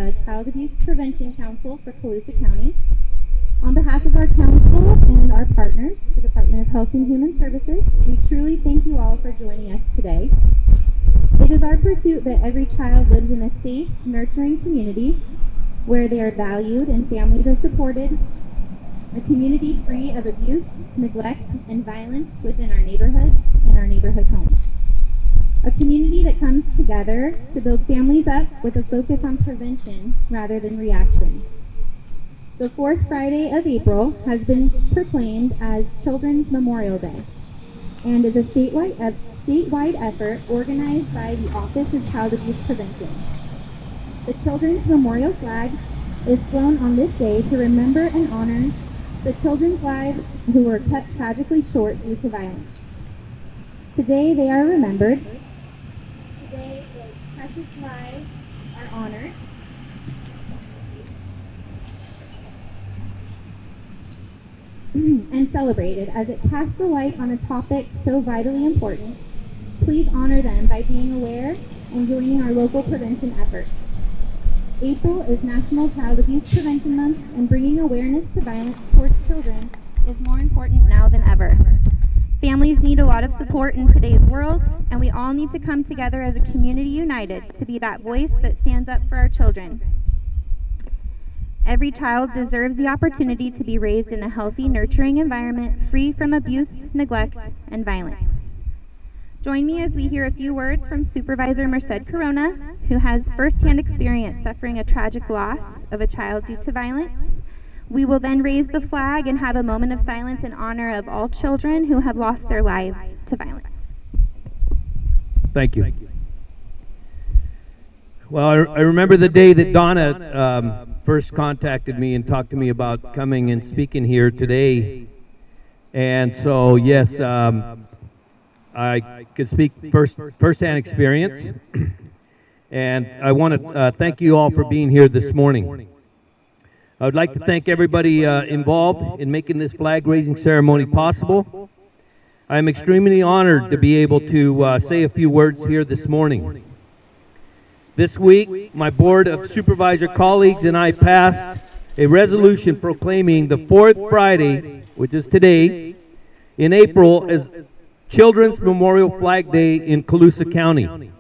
the Child Abuse Prevention Council for Colusa County. On behalf of our council and our partners, the Department of Health and Human Services, we truly thank you all for joining us today. It is our pursuit that every child lives in a safe, nurturing community where they are valued and families are supported, a community free of abuse, neglect, and violence within our neighborhoods and our neighborhood homes. A community that comes together to build families up with a focus on prevention rather than reaction. The fourth Friday of April has been proclaimed as Children's Memorial Day and is a statewide effort organized by the Office of Child Abuse Prevention. The Children's Memorial flag is flown on this day to remember and honor the children's lives who were cut tragically short due to violence. Today they are remembered. Today those precious lives are honored. And celebrated as it casts a light on a topic so vitally important. Please honor them by being aware and joining our local prevention efforts. April is National Child Abuse Prevention Month, and bringing awareness to violence towards children is more important now than ever. Families need a lot of support in today's world, and we all need to come together as a community united to be that voice that stands up for our children. Every child deserves the opportunity to be raised in a healthy, nurturing environment free from abuse, neglect, and violence. Join me as we hear a few words from Supervisor Merced Corona, who has firsthand experience suffering a tragic loss of a child due to violence. We will then raise the flag and have a moment of silence in honor of all children who have lost their lives to violence. Thank you. Well, I remember the day that Donna first contacted me and talked to me about coming and speaking here today. And so, yes, I could speak firsthand experience. And I want to thank you all for being here this morning. I would like to thank everybody involved in making this flag-raising ceremony possible. I am extremely honored to be able to say a few words here this morning. This week, my Board of Supervisor colleagues and I passed a resolution proclaiming the fourth Friday, which is today, in April, as Children's Memorial Flag Day in Colusa County.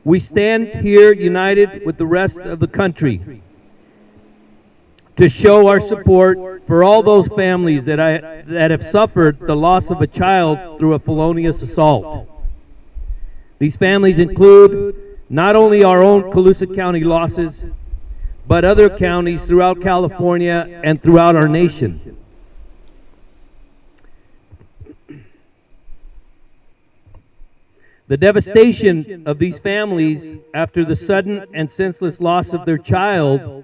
We stand here united with the rest of the country to show our support for all those families that have suffered the loss of a child through a felonious assault. These families include not only our own Colusa County losses, but other counties throughout California and throughout our nation. The devastation of these families after the sudden and senseless loss of their child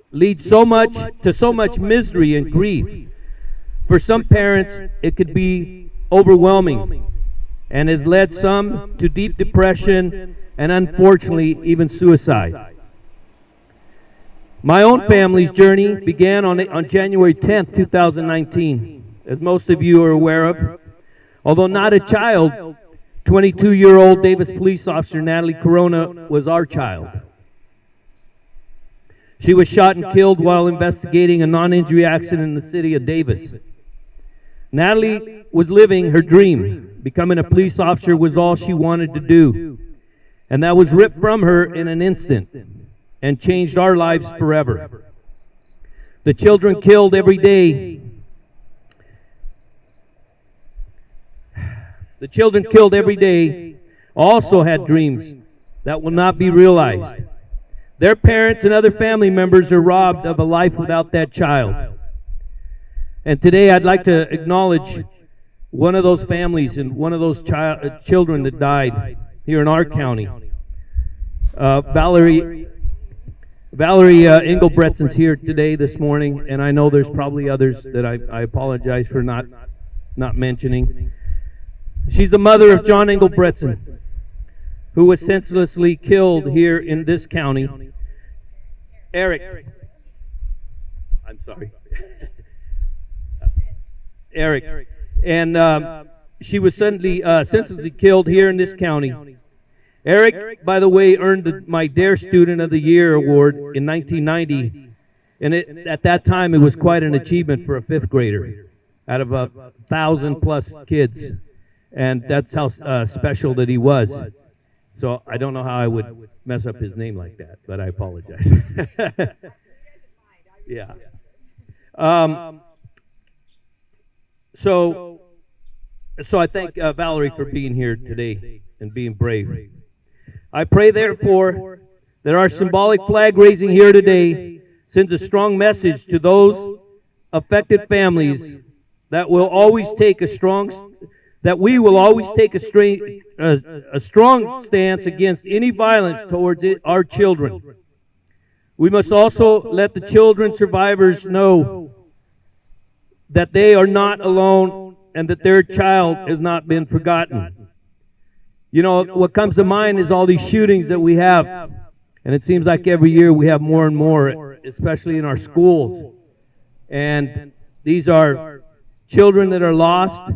leads so much misery and grief. For some parents, it could be overwhelming and has led some to deep depression and unfortunately even suicide. My own family's journey began on January 10th, 2019, as most of you are aware of. Although not a child, 22-year-old Davis police officer Natalie Corona was our child. She was shot and killed while investigating a non-injury accident in the city of Davis. Natalie was living her dream. Becoming a police officer was all she wanted to do. And that was ripped from her in an instant and changed our lives forever. The children killed every day. The children killed every day also had dreams that will not be realized. Their parents and other family members are robbed of a life without that child. And today I'd like to acknowledge one of those families and one of those children that died here in our county. Valerie Engelbrettson's here today this morning, and I know there's probably others that I apologize for not mentioning. She's the mother of John Engelbretson, who was senselessly killed here in this county. Eric. I'm sorry. Eric. And she was senselessly killed here in this county. Eric, by the way, earned my DARE Student of the Year award in 1990, and at that time it was quite an achievement for a fifth grader out of 1,000+ kids, and that's how special that he was. So I don't know how I would mess up his name like that, but I apologize. Yeah. So I thank Valerie for being here today and being brave. I pray, therefore, that our symbolic flag raising here today sends a strong message to those affected families that we will always take a strong stance against any violence towards our children. We must also let the children survivors know that they are not alone and that their child has not been forgotten. You know, what comes to mind is all these shootings that we have. And it seems like every year we have more and more, especially in our schools. And these are children that are lost,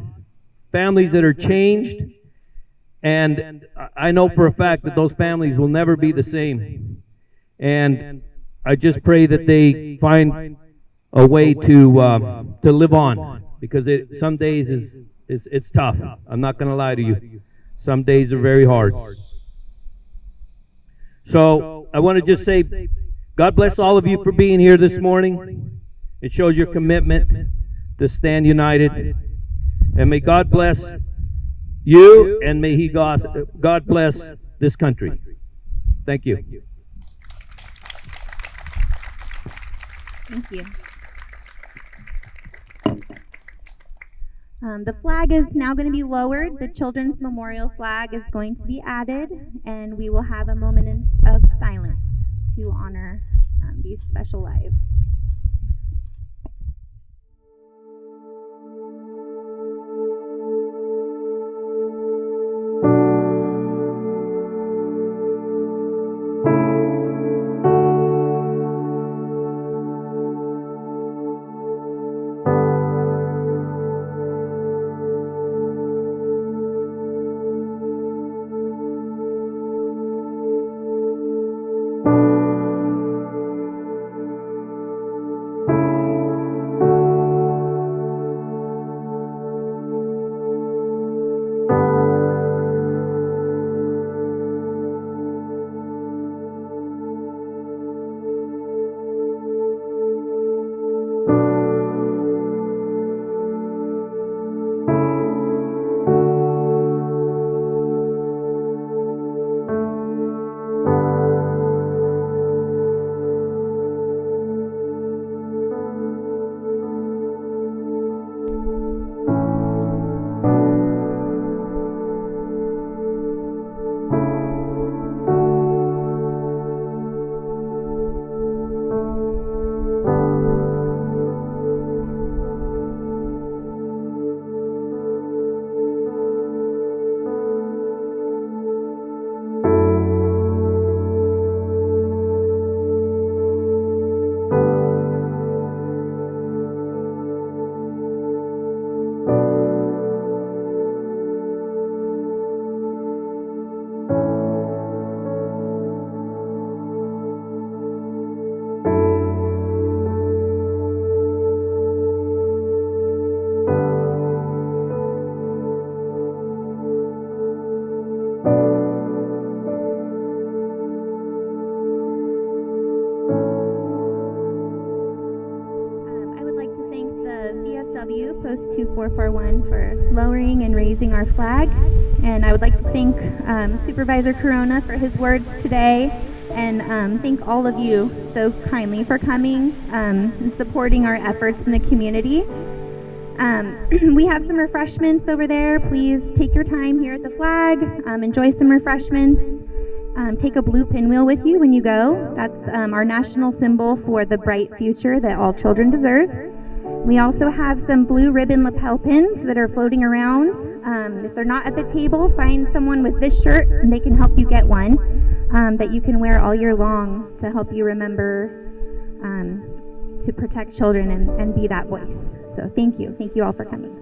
families that are changed. And I know for a fact that those families will never be the same. And I just pray that they find a way to live on, because some days it's tough. I'm not going to lie to you. Some days are very hard. So I want to just say, God bless all of you for being here this morning. It shows your commitment to stand united. And may God bless you, and may God bless this country. Thank you. Thank you. The flag is now going to be lowered. The Children's Memorial flag is going to be added, and we will have a moment of silence to honor these special lives. Post 2441 for lowering and raising our flag. And I would like to thank Supervisor Corona for his words today, and thank all of you so kindly for coming and supporting our efforts in the community. We have some refreshments over there. Please take your time here at the flag, enjoy some refreshments. Take a blue pinwheel with you when you go. That's our national symbol for the bright future that all children deserve. We also have some blue ribbon lapel pins that are floating around. If they're not at the table, find someone with this shirt and they can help you get one that you can wear all year long to help you remember to protect children and be that voice. So thank you. Thank you all for coming.